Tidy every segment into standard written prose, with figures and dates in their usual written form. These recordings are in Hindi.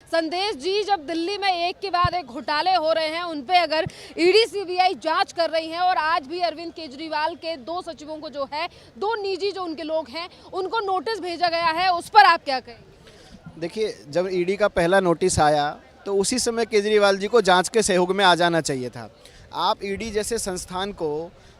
संदेश जी, जब दिल्ली में एक के बाद एक घोटाले हो रहे हैं, उन पे अगर ईडी सीबीआई जांच कर रही है और आज भी अरविंद केजरीवाल के 2 सचिवों को जो है, 2 निजी जो उनके लोग हैं, उनको नोटिस भेजा गया है, उस पर आप क्या कहेंगे? देखिए, जब ईडी का पहला नोटिस आया तो उसी समय केजरीवाल जी को जांच के सहयोग में आ जाना चाहिए था। आप ईडी जैसे संस्थान को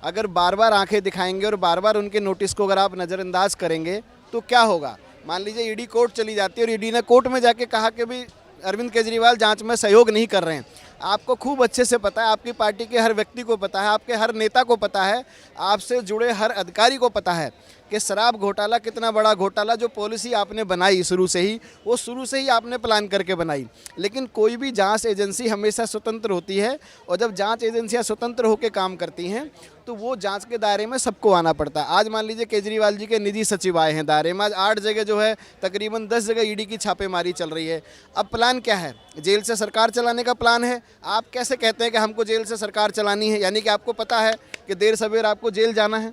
अगर बार बार आंखें दिखाएंगे और बार बार उनके नोटिस को अगर आप नज़रअंदाज करेंगे तो क्या होगा। मान लीजिए ईडी कोर्ट चली जाती है और ईडी ने कोर्ट में जाके कहा कि भी अरविंद केजरीवाल जांच में सहयोग नहीं कर रहे हैं। आपको खूब अच्छे से पता है, आपकी पार्टी के हर व्यक्ति को पता है, आपके हर नेता को पता है, आपसे जुड़े हर अधिकारी को पता है कि शराब घोटाला कितना बड़ा घोटाला, जो पॉलिसी आपने बनाई शुरू से ही, वो शुरू से ही आपने प्लान करके बनाई। लेकिन कोई भी जांच एजेंसी हमेशा स्वतंत्र होती है और जब जांच एजेंसियां स्वतंत्र होकर काम करती हैं तो वो जांच के दायरे में सबको आना पड़ता है। आज मान लीजिए केजरीवाल जी के निजी सचिव आए हैं दायरे में, आज 8 जगह जो है तकरीबन 10 जगह ईडी की छापेमारी चल रही है। अब प्लान क्या है? जेल से सरकार चलाने का प्लान है। आप कैसे कहते हैं कि हमको जेल से सरकार चलानी है? यानी कि आपको पता है कि देर सवेर आपको जेल जाना है।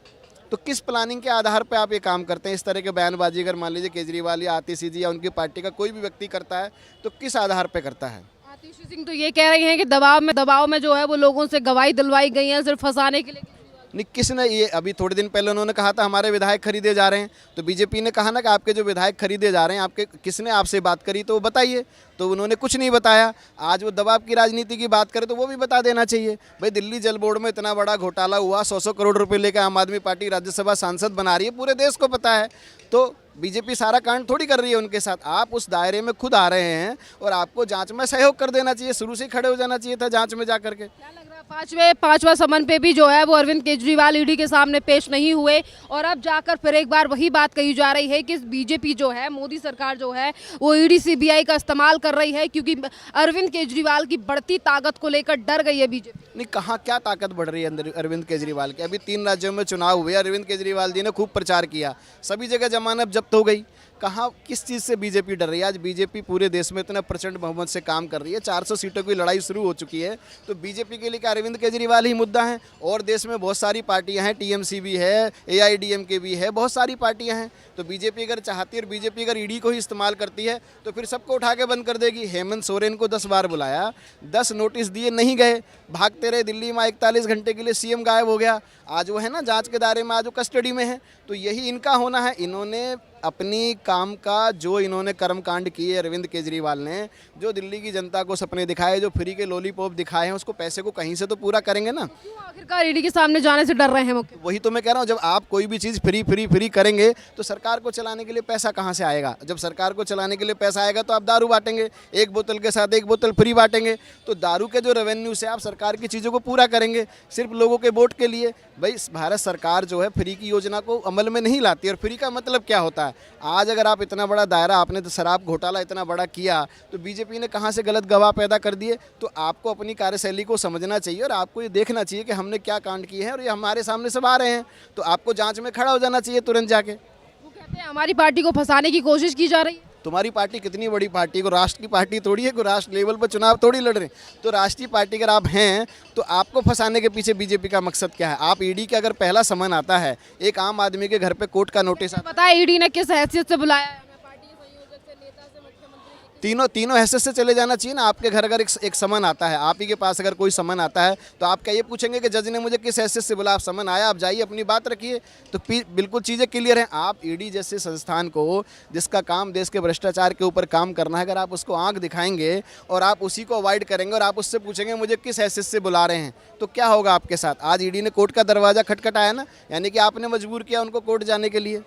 तो किस प्लानिंग के आधार पर आप ये काम करते हैं? इस तरह के बयानबाजी अगर मान लीजिए केजरीवाल या आतिशी जी या उनकी पार्टी का कोई भी व्यक्ति करता है तो किस आधार पर करता है? आतिशी सिंह तो ये कह रही हैं कि दबाव में जो है वो लोगों से गवाही दिलवाई गई है सिर्फ फंसाने के लिए। नहीं, किसने? ये अभी थोड़े दिन पहले उन्होंने कहा था हमारे विधायक खरीदे जा रहे हैं, तो बीजेपी ने कहा ना कि आपके जो विधायक खरीदे जा रहे हैं, आपके किसने आपसे बात करी तो वो बताइए। तो उन्होंने कुछ नहीं बताया। आज वो दबाव की राजनीति की बात करें तो वो भी बता देना चाहिए। भाई, दिल्ली जल बोर्ड में इतना बड़ा घोटाला हुआ, 100 करोड़ रुपए लेकर आम आदमी पार्टी राज्यसभा सांसद बना रही है, पूरे देश को पता है। तो बीजेपी सारा कांड थोड़ी कर रही है उनके साथ। आप उस दायरे में खुद आ रहे हैं और आपको जांच में सहयोग कर देना चाहिए, शुरू से खड़े हो जाना चाहिए था जांच में जा करके। क्या लग रहा है पांचवा समन पे भी जो है वो अरविंद केजरीवाल ईडी के सामने पेश नहीं हुए और अब जाकर फिर एक बार वही बात कही जा रही है कि बीजेपी जो है, मोदी सरकार जो है वो ईडी सीबीआई का इस्तेमाल कर रही है क्योंकि अरविंद केजरीवाल की बढ़ती ताकत को लेकर डर गई है बीजेपी। नहीं, कहाँ क्या ताकत बढ़ रही है अंदर अरविंद केजरीवाल की? अभी 3 राज्यों में चुनाव हुए, अरविंद केजरीवाल जी ने खूब प्रचार किया, सभी जगह जमानत जब्त हो गई। कहाँ किस चीज़ से बीजेपी डर रही है? आज बीजेपी पूरे देश में इतना प्रचंड बहुमत से काम कर रही है, 400 सीटों की लड़ाई शुरू हो चुकी है। तो बीजेपी के लिए क्या अरविंद केजरीवाल ही मुद्दा है? और देश में बहुत सारी पार्टियां हैं, टीएमसी भी है, एआईडीएमके भी है, बहुत सारी पार्टियां हैं। तो बीजेपी अगर चाहती है और बीजेपी अगर ईडी को ही इस्तेमाल करती है तो फिर सबको उठा के बंद कर देगी। हेमंत सोरेन को 10 बार बुलाया, 10 नोटिस दिए, नहीं गए, भागते रहे दिल्ली में। 41 घंटे के लिए सीएम गायब हो गया। आज वो है ना जांच के दायरे में, आज वो कस्टडी में है। तो यही इनका होना है। इन्होंने अपनी काम का जो इन्होंने कर्मकांड किए अरविंद केजरीवाल ने, जो दिल्ली की जनता को सपने दिखाए, जो फ्री के लॉलीपॉप दिखाए हैं, उसको पैसे को कहीं से तो पूरा करेंगे ना। क्यों आखिरकार ईडी के सामने जाने से डर रहे हैं मुख्य? वही तो मैं कह रहा हूँ, जब आप कोई भी चीज़ फ्री करेंगे तो सरकार को चलाने के लिए पैसा कहाँ से आएगा? जब सरकार को चलाने के लिए पैसा आएगा तो आप दारू बांटेंगे, एक बोतल के साथ एक बोतल फ्री बांटेंगे। तो दारू के जो रेवेन्यू से आप सरकार की चीज़ों को पूरा करेंगे सिर्फ लोगों के वोट के लिए। भाई, भारत सरकार जो है फ्री की योजना को अमल में नहीं लाती। और फ्री का मतलब क्या होता है? आज अगर आप इतना बड़ा दायरा, आपने तो शराब घोटाला इतना बड़ा किया तो बीजेपी ने कहाँ से गलत गवाह पैदा कर दिए। तो आपको अपनी कार्यशैली को समझना चाहिए और आपको ये देखना चाहिए कि हमने क्या कांड किए हैं और ये हमारे सामने सब आ रहे हैं। तो आपको जांच में खड़ा हो जाना चाहिए तुरंत जाके। वो कहते हैं हमारी पार्टी को फंसाने की कोशिश की जा रही है। तुम्हारी पार्टी कितनी बड़ी पार्टी, को राष्ट्र की पार्टी थोड़ी है, को राष्ट्र लेवल पर चुनाव थोड़ी लड़ रहे हैं। तो राष्ट्रीय पार्टी अगर आप हैं तो आपको फंसाने के पीछे बीजेपी का मकसद क्या है? आप ईडी का अगर पहला समन आता है, एक आम आदमी के घर पे कोर्ट का नोटिस आता है, पता है ईडी ने किस हैसियत से बुलाया है? पार्टी के संयोजक से, नेता से, मुख्यमंत्री, तीनों हैसियत से चले जाना चाहिए ना। आपके घर अगर एक समन आता है, आप ही के पास अगर कोई समन आता है तो आप क्या ये पूछेंगे कि जज ने मुझे किस हैसियत से बुला? आप समन आया, आप जाइए, अपनी बात रखिए। तो बिल्कुल चीज़ें क्लियर हैं। आप ईडी जैसे संस्थान को, जिसका काम देश के भ्रष्टाचार के ऊपर काम करना है, अगर आप उसको आंख दिखाएंगे और आप उसी को अवॉइड करेंगे और आप उससे पूछेंगे मुझे किस हैसियत से बुला रहे हैं, तो क्या होगा आपके साथ? आज ईडी ने कोर्ट का दरवाज़ा खटखटाया ना, यानी कि आपने मजबूर किया उनको कोर्ट जाने के लिए।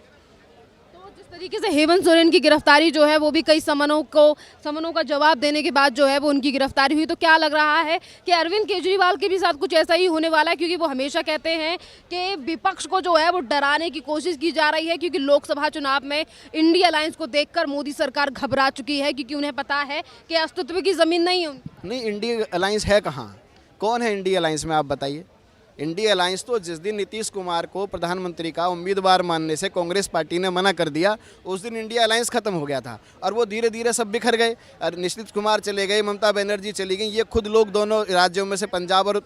तरीके से हेमंत सोरेन की गिरफ्तारी जो है वो भी कई समनों का जवाब देने के बाद जो है वो उनकी गिरफ्तारी हुई। तो क्या लग रहा है कि अरविंद केजरीवाल के भी साथ कुछ ऐसा ही होने वाला है? क्योंकि वो हमेशा कहते हैं कि विपक्ष को जो है वो डराने की कोशिश की जा रही है क्योंकि लोकसभा चुनाव में इंडिया अलायंस को देखकर मोदी सरकार घबरा चुकी है क्योंकि उन्हें पता है कि अस्तित्व की जमीन नहीं है उनकी। नहीं, इंडिया अलायंस है कहाँ? कौन है इंडिया अलायंस में? आप बताइए। इंडिया अलायंस तो जिस दिन नीतीश कुमार को प्रधानमंत्री का उम्मीदवार मानने से कांग्रेस पार्टी ने मना कर दिया, उस दिन इंडिया अलायंस खत्म हो गया था और वो धीरे धीरे सब बिखर गए। और नीतीश कुमार चले गए, ममता बनर्जी चली गई, ये खुद लोग दोनों राज्यों में से पंजाब और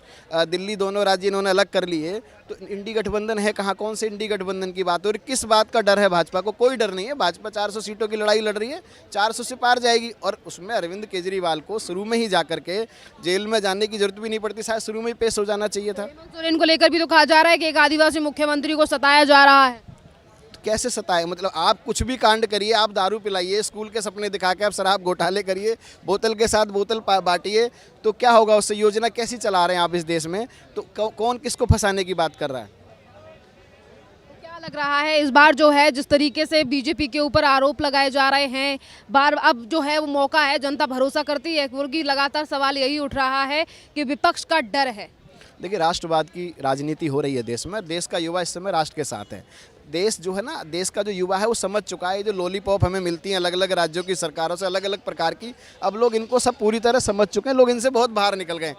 दिल्ली दोनों राज्य इन्होंने अलग कर लिए। तो इंडी गठबंधन है कहाँ, कौन से इंडी गठबंधन की बात हो रही, किस बात का डर है भाजपा को? कोई डर नहीं है। भाजपा 400 सीटों की लड़ाई लड़ रही है, 400 से पार जाएगी। और उसमें अरविंद केजरीवाल को शुरू में ही जा करके जेल में जाने की जरूरत भी नहीं पड़ती, शायद शुरू में ही पेश हो जाना चाहिए था। हेमंत सोरेन को लेकर भी तो कहा जा रहा है कि एक आदिवासी मुख्यमंत्री को सताया जा रहा है। कैसे सताए? मतलब आप कुछ भी कांड करिए, आप दारू पिलाइए, स्कूल के सपने दिखा के आप शराब घोटाले करिए, बोतल के साथ बोतल बांटिए, तो क्या होगा उससे? योजना कैसी चला रहे हैं आप इस देश में? तो कौन किसको फंसाने की बात कर रहा है? क्या लग रहा है इस बार जो है जिस तरीके से बीजेपी के ऊपर आरोप लगाए जा रहे हैं, बार अब जो है वो मौका है, जनता भरोसा करती है, क्योंकि लगातार सवाल यही उठ रहा है कि विपक्ष का डर है। देखिए, राष्ट्रवाद की राजनीति हो रही है देश में। देश का युवा इस समय राष्ट्र के साथ है। देश जो है ना, देश का जो युवा है वो समझ चुका है, जो लॉलीपॉप हमें मिलती हैं अलग अलग राज्यों की सरकारों से, अलग अलग प्रकार की, अब लोग इनको सब पूरी तरह समझ चुके हैं। लोग इनसे बहुत बाहर निकल गए।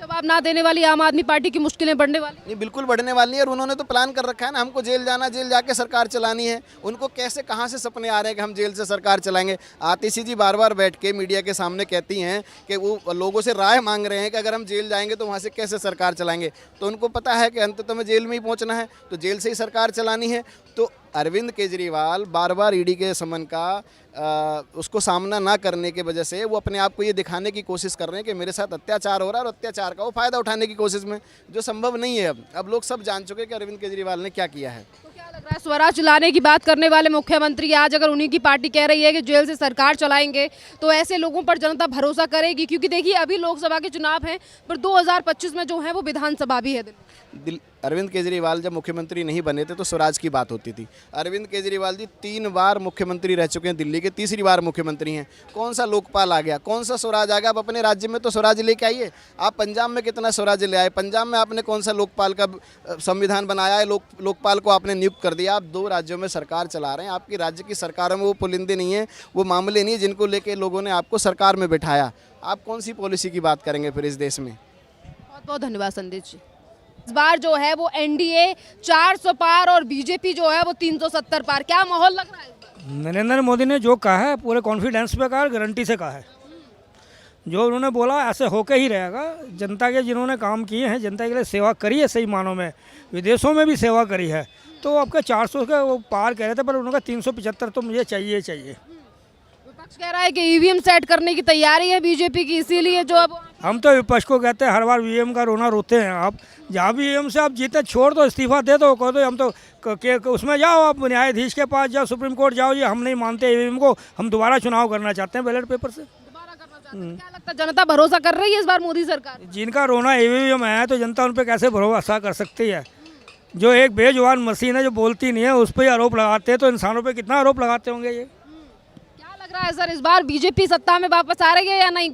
जवाब ना देने वाली आम आदमी पार्टी की मुश्किलें बढ़ने वाली नहीं, बिल्कुल बढ़ने वाली है। और उन्होंने तो प्लान कर रखा है ना, हमको जेल जाना, जेल जाके सरकार चलानी है। उनको कैसे, कहाँ से सपने आ रहे हैं कि हम जेल से सरकार चलाएंगे? आतिशी जी बार बार बैठ के मीडिया के सामने कहती हैं कि वो लोगों से राय मांग रहे हैं कि अगर हम जेल जाएंगे तो वहाँ से कैसे सरकार चलाएंगे। तो उनको पता है कि अंततः में जेल में ही पहुँचना है, तो जेल से ही सरकार चलानी है। तो अरविंद केजरीवाल बार बार ईडी के समन का उसको सामना ना करने की वजह से वो अपने आप को ये दिखाने की कोशिश कर रहे हैं कि मेरे साथ अत्याचार हो रहा है, और अत्याचार का वो फ़ायदा उठाने की कोशिश में, जो संभव नहीं है। अब लोग सब जान चुके हैं कि अरविंद केजरीवाल ने क्या किया है। तो क्या लग रहा है, स्वराज लाने की बात करने वाले मुख्यमंत्री आज अगर उन्हीं की पार्टी कह रही है कि जेल से सरकार चलाएंगे, तो ऐसे लोगों पर जनता भरोसा करेगी? क्योंकि देखिए अभी लोकसभा के चुनाव हैं, पर 2025 में जो है वो विधानसभा भी है। अरविंद केजरीवाल जब मुख्यमंत्री नहीं बने थे तो स्वराज की बात होती थी। अरविंद केजरीवाल जी 3 बार मुख्यमंत्री रह चुके हैं दिल्ली के, तीसरी बार मुख्यमंत्री हैं। कौन सा लोकपाल आ गया, कौन सा स्वराज आ गया? आप अपने राज्य में तो स्वराज लेके आइए। आप पंजाब में कितना स्वराज ले आए? पंजाब में आपने कौन सा लोकपाल का संविधान बनाया है? लोकपाल को आपने नियुक्त कर दिया। आप 2 राज्यों में सरकार चला रहे हैं। आपकी राज्य की सरकारों में वो पुलिंदे नहीं है, वो मामले नहीं है जिनको लेके लोगों ने आपको सरकार में बिठाया। आप कौन सी पॉलिसी की बात करेंगे फिर इस देश में? बहुत बहुत धन्यवाद संदेश जी। इस बार जो है वो एनडीए 400 पार और बीजेपी जो है वो 370 पार। क्या माहौल लग रहा है इस बार? नरेंद्र मोदी ने जो कहा है पूरे कॉन्फिडेंस पे कहा, गारंटी से कहा है। जो उन्होंने बोला ऐसे होके ही रहेगा। जनता के जिन्होंने काम किए हैं, जनता के लिए सेवा करी है सही मानों में, विदेशों में भी सेवा करी है, तो आपका 400 का वो पार कह रहे थे, पर उनका 375 तो मुझे चाहिए चाहिए। विपक्ष कह रहा है कि ईवीएम सेट करने की तैयारी है बीजेपी की, इसीलिए जो अब हम तो विपक्ष को कहते हैं हर बार वीएम का रोना रोते हैं। आप जहाँ भी ईवीएम से आप जीते छोड़ दो, इस्तीफा दे दो, कह दो हम तो उसमें जाओ, आप न्यायाधीश के पास जाओ, सुप्रीम कोर्ट जाओ, ये हम नहीं मानते ईवीएम को, हम दोबारा चुनाव करना चाहते हैं बैलेट पेपर से। दोबारा करना चाहते हैं। क्या लगता है जनता भरोसा कर रही है इस बार मोदी सरकार? जिनका रोना ईवीएम है तो जनता उन पर कैसे भरोसा कर सकती है? जो एक बेजुबान मशीन है जो बोलती नहीं है, उस पर आरोप लगाते हैं, तो इंसानों पर कितना आरोप लगाते होंगे ये? क्या लग रहा है सर, इस बार बीजेपी सत्ता में वापस आ रही है या नहीं?